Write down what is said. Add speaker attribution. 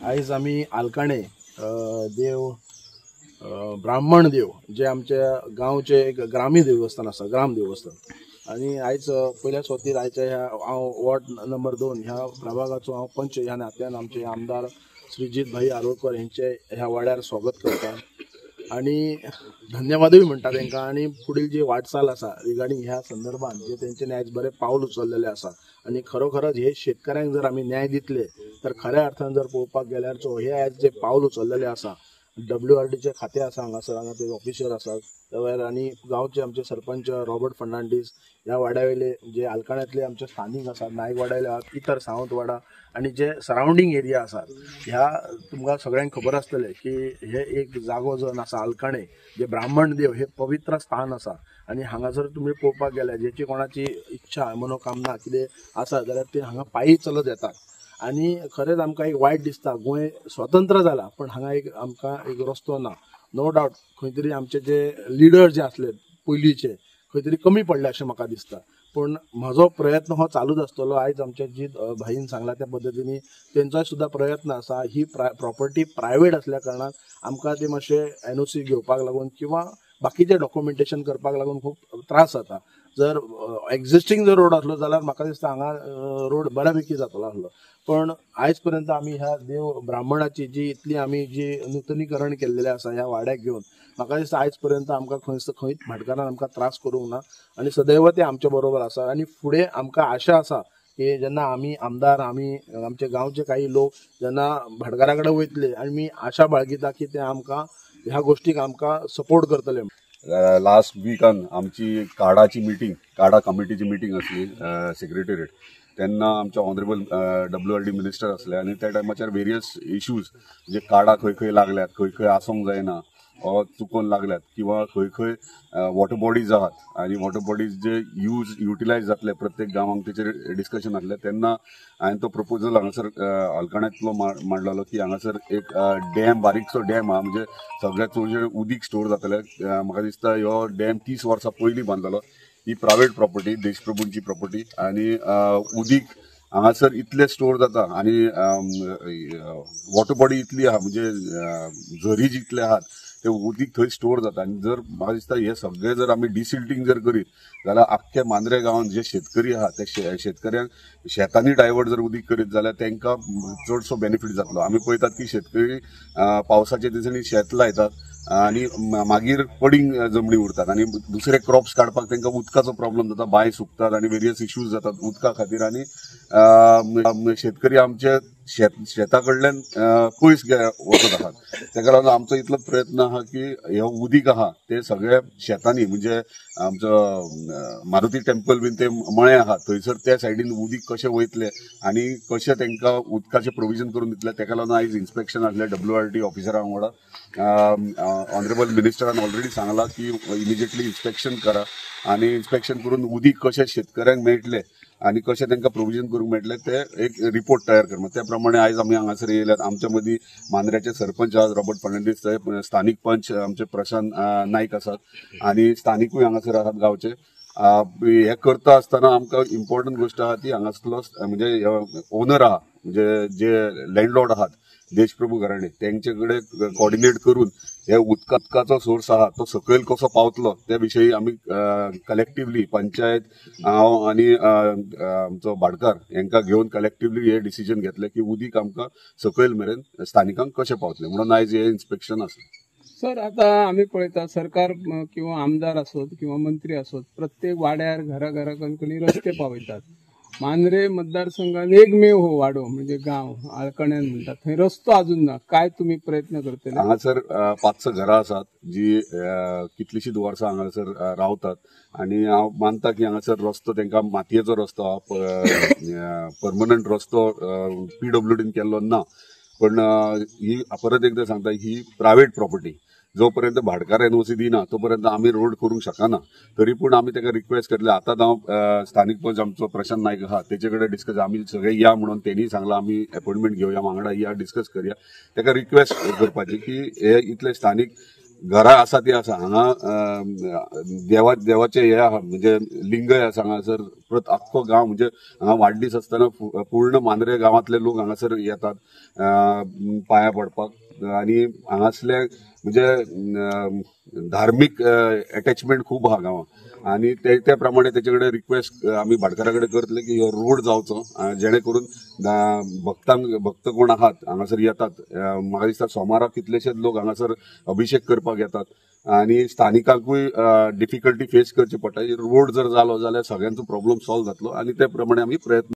Speaker 1: आयज आमी आलकाणे देव ब्राह्मण देव जे आमच्या गांवचे एक ग्रामीण देवस्थान आसा, ग्राम देवस्थान। आणि आयज पहिल्या सुवातेर आयच्या ह्या हांव वॉर्ड नंबर 2 ह्या प्रभागाचो हांव पंच ह्या नात्यान आमचे आमदार श्रीजित भाई आरोळकर यांचे ह्या वाड्यार स्वागत करता आणि धन्यवादूय म्हणटा तांकां। आणि फुडेल जी वाटचाल आसा रिगार्डिंग ह्या संदर्भात जे तेंच्यांनी आयज बरे पावल उचललेले आसा आणि खरोखरच हे शेतकऱ्यांक जर आमी न्याय दितले तर खऱ्या अर्थान जर पळोवपाक गेल्यार हे आयज जे पावल उचललेले आसा, WRDचे खाते आसा हांगा ते ऑफिसर आसात आणि गांवचे आमचे सरपंच रॉबर्ट फर्नांडीस, ह्या वाड्यावयले जे आलकाण्यांतले आमचे स्थानिक आसात, नायकवाड्याले आहात, इतर सावंतवाडा आणि जे सराउंडिंग एरिया आसात, ह्या तुमकां सगळ्यांक खबर आसतले की हे एक जागो जो आसा आलकाणे जे ब्राह्मण देव हे पवित्र स्थान आसा। आणि हांगासर तुम्ही पळोवपाक गेल्यार जेची कोणाची इच्छा मनोकामना कितें आसा जाल्यार ते हांगा पायी चलत येतात। आणि खरेंच आमकां एक वायट दिसता, गोंय स्वतंत्र जाला पण हांगा आमकां एक रस्तो ना। नो डावट खंय तरी आमचे जे लिडर जे आसले पयलींचे खंय तरी कमी पडले अशें म्हाका दिसता, पण म्हजो प्रयत्न हो चालूच आसतलो। आयज आमच्या जी भाईन सांगला त्या पद्दतीने तेंचोय सुद्धा प्रयत्न आसा। ही प्रॉपर्टी प्रायवेट असल्या कारणान आमकां ते मातशे NOC घेवपाक लागून किंवा बाकीचे डॉक्युमेंटेशन करपाक लागून खूब त्रास जाता। जर एक्झिस्टिंग जर रोड असलो जाल्यार म्हाका दिसता हांगा रोड बऱ्यापैकी जातलो आसलो, पण आयज पर्यंत आमी ह्या देव ब्राह्मणाची जी इतली आमी जी नूतनीकरण केल्लेलें आसा ह्या वाड्याक घेवन म्हाका दिसता आयज पर्यंत आमकां खंयच भाटकारान आमकां त्रास करूंक ना आणि सदैव ते आमचे बरोबर आसा। आणि फुडें आमकां आशा आसा की जेन्ना आमी आमदार आमचे गांवचे काही लोक जेन्ना भाटकारा कडेन वयतले आणि मी आशा बाळगिता की ते आमकां ह्या गोष्टीक आमकां सपोर्ट करतले।
Speaker 2: लास्ट वीकान आमची काडाची मिटींग, काडा कमिटीची मिटींग असली सेक्रेटरीएट, तेन्ना आमचे ऑनरेबल WRD मिनिस्टर असले आणि त्या टायमाचेर वेरियस इश्यूज जे काडा खंय खंय लागल्यात, खंय खंय आसूंक जायना वा चुकोन लागल्यात किंवा खंय खंय वॉटर बॉडीज आहात आणि वॉटर बॉडीज जे युटिलायज जातले प्रत्येक गांवांक तेचेर डिस्कशन जातले। तेन्ना हांवें तो प्रपोजल हांगासर आलकाण्यांतलो मांडलेलो की हांगासर एक डॅम, बारीकसो डॅम हा, म्हणजे सगळ्यात चडशें उदीक स्टोर जातलें। म्हाका दिसता ह्यो डॅम 30 वर्सां पयलीं बांदलेलो। ही प्रायवेट प्रॉपर्टी, देशप्रभूंची प्रॉपर्टी आणि उदीक हांगासर इतले स्टोर जाता आणि वॉटर बॉडी इतली आहा, म्हणजे झरी जितले आहात ते उदीक थंय स्टोर जाता। आणि जर म्हाका दिसता हे सगळे जर आमी डिसिल्टिंग जर करीत जाल्यार आख्ख्या मांद्रे गांवांत जे शेतकरी आहात त्या शेतकऱ्यांक शेतांनी डायवर्ट जर उदीक करीत जाल्यार तांकां चडसो बेनिफीट जातलो। आमी पळयतात की शेतकरी पावसाच्या दिसांनी शेत लायतात आणि मागीर पडींग जमनी उरतात आणि दुसरे क्रॉप्स काडपाक तांकां उदकाचो प्रॉब्लेम जाता, बांय सुकतात आणि वेरियस इश्यूज जातात उदका खातीर। आणि शेतकरी आमचे शेता कडल्यान पयस वचत आहात। ताका लागून आमचो इतलो प्रयत्न आहा की हे उदीक आहा ते सगळ्या शेतांनी, म्हणजे आमचो मारुती टेम्पल बीन ते मळे आहात थंयसर त्या सायडीन उदीक कशें वयतले आणि कशें तांकां उदकाचें प्रोविजन करून दितले। ताका लागून आयज इन्स्पेक्शन आसलें WRD ऑफिसरां वांगडा। ऑनरेबल मिनिस्टरान ऑलरेडी सांगला की इमिजिएटली इन्स्पेक्शन करा आणि इन्स्पेक्शन करून उदीक कशें शेतकऱ्यांक मेळटले आणि कशें तांकां प्रोविजन करूंक मेळटलें ते एक रिपोर्ट तयार करता। त्या प्रमाणे आयज आमी हांगासर येयल्यात। आमच्या मदीं मांद्र्याचे सरपंच आहात रॉबर्ट फर्नांडीस, स्थानीक पंच आमचे प्रशांत नायक आसात आणि स्थानिकूय हांगासर आहात गांवचे। हे करता आसतना आमकां इम्पॉर्टंट गोष्ट आहा ती हांगासरलो म्हणजे ओनर आहा, म्हणजे जे लँडलॉर्ड आहात देशप्रभू घराणे, तेंचे कडेन कॉर्डिनेट करून हे उदकाचो सोर्स आहा तो सकयल कसो पावतलो त्या विशयी आमी कलेक्टिवली पंचायत, हांव आणि आमचो भाटकार हांकां घेवन कलेक्टिवली हे डिसिजन घेतले की उदीक आमकां सकयल मेरेन स्थानिकांक कशें पावतलें, म्हणून आयज हे इन्स्पेक्शन आसलें।
Speaker 3: सर, आता आम्ही पळयता सरकार किंवा आमदार असोत किंवा मंत्री असोत प्रत्येक वाड्यार घरा कणकणी रस्ते पावयतात। मांद्रे मतदारसंघात एकमेव हो वाडो म्हणजे गांव आळकण्यान म्हणतात, थंय रस्तो अजून ना, काय तुम्ही प्रयत्न करतले?
Speaker 2: हांगासर 5-6 घरां आसात जी कितलीशींच वर्सां हांगासर रावतात आणि हांव मानता की हांगासर रस्तो तांकां मातयेचो रस्तो आहा, परमनंट रस्तो PWDन केल्लो ना। पण ही परत एकदा सांगता ही प्रायवेट प्रॉपर्टी, जो पर्यंत भाटकार NOC दिना तो पर्यंत आमी रोड करूंक शकना। तरी पूण आमी ताका रिक्वेस्ट केल्ले। आतां हांव स्थानीक पंच आमचो प्रशांत नायक आहा तेचे कडेन डिस्कस, आमी सगळे या म्हणून तेणी सांगला आमी अपॉइंटमेंट घेवया वांगडा या डिस्कस करया। ताका रिक्वेस्ट करपाची की हे इतले स्थानीक घरां आसा ती आसा हांगा देवाचे हे आहा म्हणजे लिंगय आसा हांगासर परत आख्खो गांव म्हणजे हांगा वाडदीस आसतना पूर्ण मांद्रे गांवांतले लोक हांगासर येतात पांयां पडपाक आणि हांगासले म्हणजे धार्मीक अटॅचमेंट खूब आहा गांवांत आणि त्या प्रमाणे तेचे कडेन रिक्वेस्ट आमी भाटकारा कडेन करतले की हो रोड जावचो जेणे करून भक्त कोण आहात हांगासर येतात म्हाका दिसता सोमाराक कितलेशेच लोक हांगासर अभिषेक करपाक येतात आणि स्थानिकांकूय डिफिकल्टी फेस करची पडटा रोड जर जालो जाल्यार सगळ्यांचो प्रॉब्लेम सॉल्व जातलो आणि त्या प्रमाणे आमी प्रयत्न